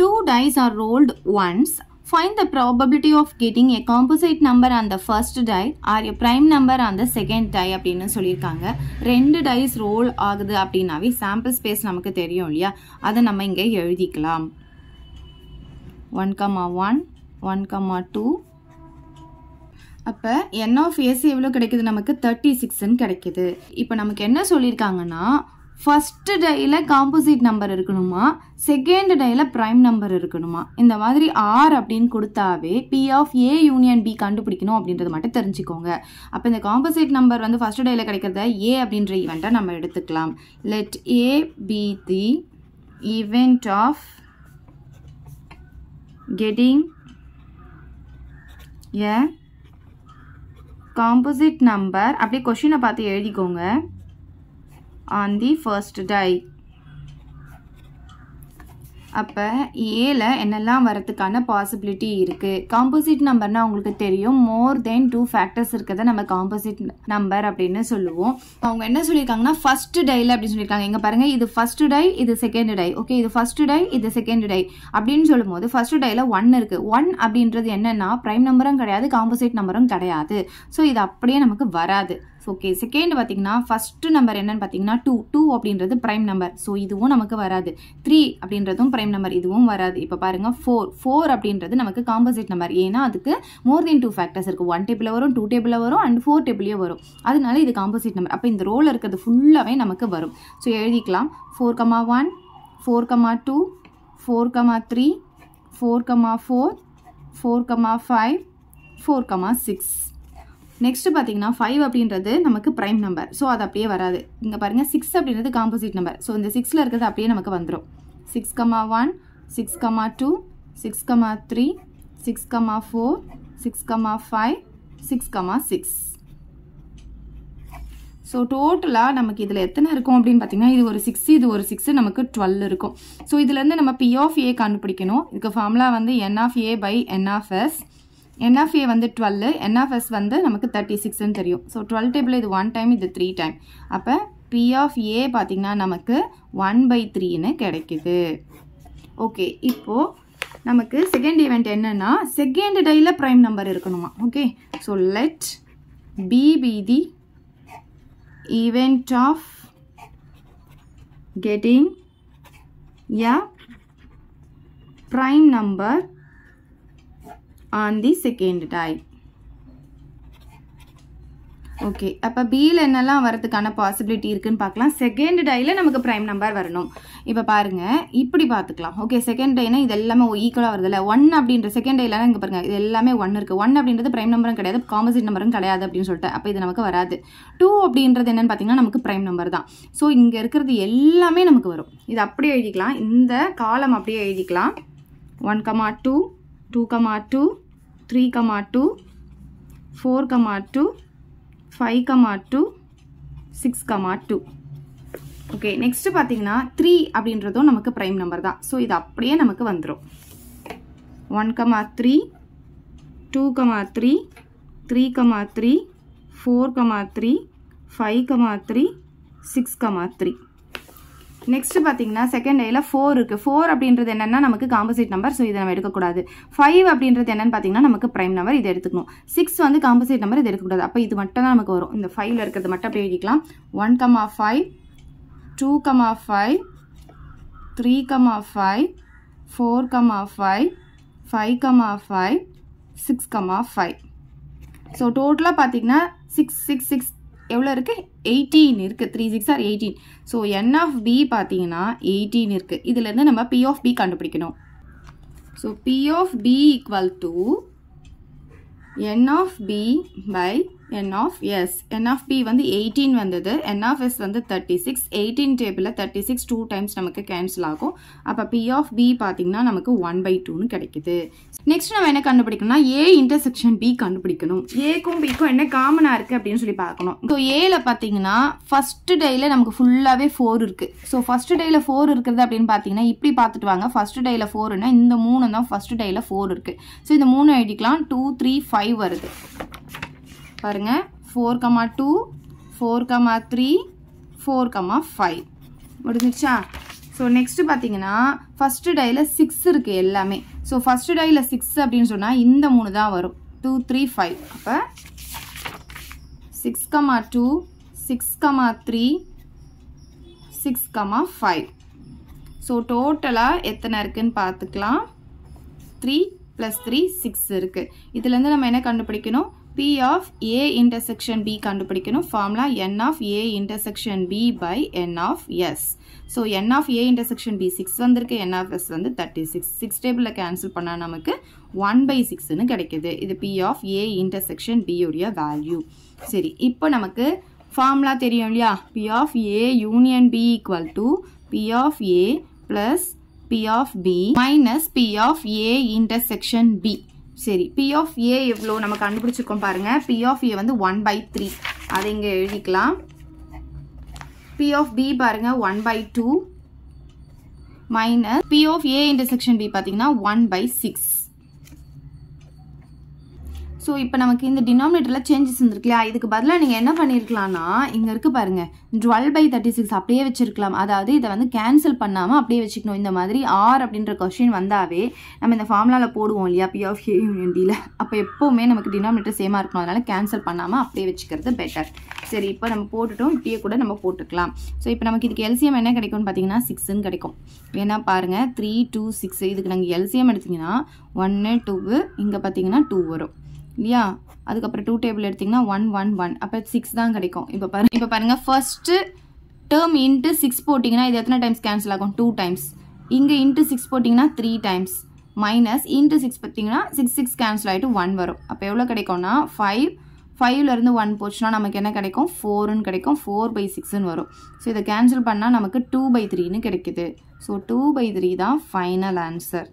Two dice are rolled once. Find the probability of getting a composite number on the first die or a prime number on the second die அப்படின்னு சொல்லியிருக்காங்க. ரெண்டு dies role ஆகுது அப்படின்னாவே sample space நமக்கு தெரியும் இல்லையா, அதை நம்ம இங்கே எழுதிக்கலாம். 1,1 1,2. அப்போ n of AC எவ்வளோ கிடைக்குது, நமக்கு 36ன்னு கிடைக்குது. இப்போ நமக்கு என்ன சொல்லியிருக்காங்கன்னா ஃபர்ஸ்ட் டையில் காம்போசிட் நம்பர் இருக்கணுமா, செகண்ட் டையில் ப்ரைம் நம்பர் இருக்கணுமா. இந்த மாதிரி ஆர் அப்படின்னு கொடுத்தாவே P of A union B கண்டுபிடிக்கணும் அப்படின்றது மட்டும் தெரிஞ்சுக்கோங்க. அப்போ இந்த காம்போசிட் நம்பர் வந்து ஃபர்ஸ்ட் டையில் கிடைக்கிறத A அப்படின்ற ஈவெண்ட்டை நம்ம எடுத்துக்கலாம். Let A be the event of getting a composite number. அப்படியே கொஸ்டினை பார்த்து எழுதிக்கோங்க. On the first die. அப்போ ஏல என்னெல்லாம் வரதுக்கான பாசிபிலிட்டி இருக்குது. காம்போசிட் நம்பர்னால் உங்களுக்கு தெரியும், மோர் தென் 2 ஃபேக்டர்ஸ் இருக்கிறத நம்ம காம்போசிட் நம்பர் அப்படின்னு சொல்லுவோம். அவங்க என்ன சொல்லியிருக்காங்கன்னா ஃபர்ஸ்ட் டைல அப்படின்னு சொல்லியிருக்காங்க. இங்கே பாருங்கள், இது ஃபர்ஸ்ட் டை, இது செகண்ட் டை. ஓகே, இது ஃபர்ஸ்ட் டை, இது செகண்ட் டை அப்படின்னு சொல்லும் போது ஃபர்ஸ்ட் டைல 1 இருக்குது. 1 அப்படின்றது என்னன்னா ப்ரைம் நம்பரும் கிடையாது, காம்போசிட் நம்பரும் கிடையாது. ஸோ இது அப்படியே நமக்கு வராது. ஓகே, செகண்ட் பார்த்தீங்கன்னா ஃபர்ஸ்ட் நம்பர் என்னன்னு பார்த்தீங்கன்னா 2 அப்படின்றது ப்ரைம் நம்பர். ஸோ இதுவும் நமக்கு வராது. 3 அப்படின்றதும் ப்ரைம் நம்பர், இதுவும் வராது. இப்போ பாருங்க 4 அப்படின்றது நமக்கு காம்போசிட் நம்பர். ஏன்னா அதுக்கு மோர் தென் 2 ஃபேக்டர்ஸ் இருக்குது. 1 டேபிளில் வரும், 2 டேபிளில் வரும் அண்ட் 4 டேபிளையும் வரும். அதனால இது காம்போசிட் நம்பர். அப்போ இந்த ரோல் இருக்கிறது ஃபுல்லாகவே நமக்கு வரும். ஸோ எழுதிக்கலாம் 4,1 4,2 4,3 4,4 4,5 4,6. நெக்ஸ்ட் பார்த்தீங்கன்னா 5 அப்படின்றது நமக்கு ப்ரைம் நம்பர். ஸோ அது அப்படியே வராது. இங்கே பாருங்கள் 6 அப்படின்றது காம்போசிட் நம்பர். ஸோ இந்த 6ல் இருக்கிறது அப்படியே நமக்கு வந்துடும். 6,1 6,2 6,3 6,4 6,5 6,6. ஸோ டோட்டலாக நமக்கு இதில் எத்தனை இருக்கும் அப்படின்னு பார்த்தீங்கன்னா இது ஒரு 6, இது ஒரு 6, நமக்கு 12 இருக்கும். ஸோ இதுலேருந்து நம்ம P of A கண்டுபிடிக்கணும். இதுக்கு ஃபார்முலா வந்து N of A by N of S. N of A வந்து 12, N of S வந்து நமக்கு 36ன்னு தெரியும். ஸோ 12 டேபிள் இது 1 டைம், இது 3 டைம். அப்போ P of A பார்த்திங்கன்னா நமக்கு 1/3ன்னு கிடைக்குது. ஓகே, இப்போது நமக்கு செகண்ட் ஈவெண்ட் என்னன்னா செகண்ட் டையில் ப்ரைம் நம்பர் இருக்கணுமா. Okay, so let B be the event of getting a prime number on the second die. Okay, அப்போ பியில் என்னெல்லாம் வரதுக்கான பாசிபிலிட்டி இருக்குன்னு பார்க்கலாம். செகண்ட் டையில் நமக்கு ப்ரைம் நம்பர் வரணும். இப்போ பாருங்கள், இப்படி பார்த்துக்கலாம். ஓகே, செகண்ட் டைனா இது எல்லாமே ஈக்குவலாக வருதில்ல. 1 அப்படின்ற செகண்ட் டைலாம் இங்கே பாருங்கள், இது எல்லாமே 1 இருக்குது. 1 அப்படின்றது ப்ரைம் நம்பரும் கிடையாது, காம்போசிட் நம்பரும் கிடையாது அப்படின்னு சொல்லிட்டு அப்போ இது நமக்கு வராது. 2 அப்படின்றது என்னென்னு பார்த்தீங்கன்னா நமக்கு ப்ரைம் நம்பர் தான். ஸோ இங்கே இருக்கிறது எல்லாமே நமக்கு வரும். இது அப்படியே எழுதிக்கலாம், இந்த காலம் அப்படியே எழுதிக்கலாம். 1,2 2,2 3,2 4,2 5,2 6,2. ஓகே, நெக்ஸ்ட் பார்த்தீங்கன்னா 3 அப்படின்றதும் நமக்கு ப்ரைம் நம்பர் தான். ஸோ இது அப்படியே நமக்கு வந்துடும். 1,3 2,3 3,3 4,3 5,3 6,3. நெக்ஸ்ட் பார்த்தீங்கன்னா செகண்ட் டையில் 4 இருக்குது. 4 அப்படின்றது என்னென்னா நமக்கு காம்போசிட் நம்பர். ஸோ இதை நம்ம எடுக்கக்கூடாது. 5 அப்படின்றது என்னென்னு பார்த்தீங்கன்னா நமக்கு ப்ரைம் நம்பர், இதை எடுத்துக்கணும். 6 வந்து காம்போசிட் நம்பர், இதை எடுக்கக்கூடாது. அப்போ இது மட்டும் தான் நமக்கு வரும். இந்த 5ல் இருக்கிறது மட்டும் அப்படியே எழுதிக்கலாம். 1,5 2,5 3,5 4,5 5,5 6,5. ஸோ டோட்டலாக பார்த்தீங்கன்னா 6 6 6 எவ்வளோ இருக்குது, 18 இருக்குது. 3 6 are 18. So N of B பார்த்தீங்கன்னா 18 இருக்குது. இதுலேருந்து நம்ம P of B கண்டுபிடிக்கணும். So P of B equal to N of B by N of S. N of B வந்து 18 வந்தது, N of S வந்து 36. 18 டேபிளில் 36 2 டைம்ஸ் நமக்கு கேன்சல் ஆகும். அப்போ P of B பார்த்தீங்கன்னா நமக்கு 1/2ன்னு கிடைக்குது. நெக்ஸ்ட் நம்ம என்ன கண்டுபிடிக்கணும்னா A இன்டர்செக்ஷன் B கண்டுபிடிக்கணும். ஏக்கும் பிக்கும் என்ன காமனாக இருக்குது அப்படின்னு சொல்லி பார்க்கணும். ஸோ ஏல பார்த்தீங்கன்னா ஃபர்ஸ்ட் டையில் நமக்கு ஃபுல்லாகவே 4 இருக்குது. ஸோ ஃபர்ஸ்ட் டையில் 4 இருக்கிறது அப்படின்னு பார்த்தீங்கன்னா இப்படி பார்த்துட்டு வாங்க. ஃபர்ஸ்ட் டையில் 4னா இந்த 3 தான் ஃபர்ஸ்ட் டையில் 4 இருக்குது. ஸோ இந்த 3 எழுதிக்கலாம். 2 3 5 வருது பாருங்க. 4,2 4,3 4,5 முடிஞ்சிருச்சா. ஸோ நெக்ஸ்ட் பார்த்தீங்கன்னா ஃபர்ஸ்ட் டையில் 6 இருக்குது எல்லாமே. ஸோ ஃபர்ஸ்ட் டையில் 6 அப்படின்னு சொன்னால் இந்த 3 தான் வரும். 2 3 5. அப்போ 6,2 6,3 6,5. ஸோ டோட்டலாக எத்தனை இருக்குன்னு பார்த்துக்கலாம். 3 + 3 6 இருக்குது. இதுலேருந்து நம்ம என்ன கண்டுபிடிக்கணும்? P of A intersection B கண்டுபிடிக்கணும். Formula N of A intersection B by N of S. So N of A intersection B 6 வந்திருக்கு, N of S வந்து 36. 6 டேபிளில் கேன்சல் பண்ணால் நமக்கு 1/6ன்னு கிடைக்குது. இது P of A intersection B உடைய வேல்யூ. சரி, இப்போ நமக்கு ஃபார்முலா தெரியும் இல்லையா? P of A union B equal to P of A plus P of B minus P of A intersection B. சரி, P of A எவ்வளோ நம்ம கண்டுபிடிச்சிருக்கோம் பாருங்க. P of A வந்து 1/3. அதை இங்கே எழுதிக்கலாம். P of B பாருங்க 1/2 minus P of A intersection B பார்த்தீங்கன்னா 1/6. ஸோ இப்போ நமக்கு இந்த டினாமினேட்டரில் சேஞ்சஸ் இருந்திருக்குல்லையா? இதுக்கு பதிலாக நீங்கள் என்ன பண்ணியிருக்கலாம்னா, இங்கே இருக்குது பாருங்கள் 12/36 அப்படியே வச்சுருக்கலாம். அதாவது இதை வந்து கேன்சல் பண்ணாமல் அப்படியே வச்சுக்கணும். இந்த மாதிரி ஆர் அப்படின்ற கொஸ்டின் வந்தாவே நம்ம இந்த ஃபார்முலாவில் போடுவோம் இல்லையா? P of A union Dயில். அப்போ எப்போவுமே நமக்கு டினாமினேட்டர் சேமாக இருக்கணும். அதனால் கேன்சல் பண்ணாமல் அப்படியே வச்சுக்கிறது பெட்டர். சரி, இப்போ நம்ம போட்டுட்டோம். இப்படியே கூட நம்ம போட்டுக்கலாம். ஸோ இப்போ நமக்கு இதுக்கு எல்சிஎம் என்ன கிடைக்கும்னு பார்த்தீங்கன்னா 6ன்னு கிடைக்கும். ஏன்னா பாருங்கள் 3 2 6. இதுக்கு நாங்கள் எல்சிஎம் எடுத்திங்கன்னா 1 2 இங்கே பார்த்தீங்கன்னா 2 வரும் இல்லையா? அதுக்கப்புறம் 2 டேபிள் எடுத்திங்கன்னா 1 1 1. அப்போ 6 தான் கிடைக்கும். இப்போ பாருங்கள் ஃபர்ஸ்ட்டு டேர்ம் இன்ட்டு 6 போட்டிங்கன்னா இது எத்தனை டைம்ஸ் கேன்சல் ஆகும்? 2 டைம்ஸ். இங்கே இன்ட்டு 6 போட்டிங்கன்னா 3 டைம்ஸ். மைனஸ் இன்ட்டு 6 பார்த்தீங்கன்னா 6 6 கேன்சல் ஆகிட்டு 1 வரும். அப்போ எவ்வளோ கிடைக்கும்னா 5. 5லேருந்து 1 போச்சுன்னா நமக்கு என்ன கிடைக்கும்? 4ன்னு கிடைக்கும். 4/6ன்னு வரும். ஸோ இதை கேன்சல் பண்ணால் நமக்கு 2/3ன்னு கிடைக்குது. ஸோ 2/3 தான் ஃபைனல் ஆன்சர்.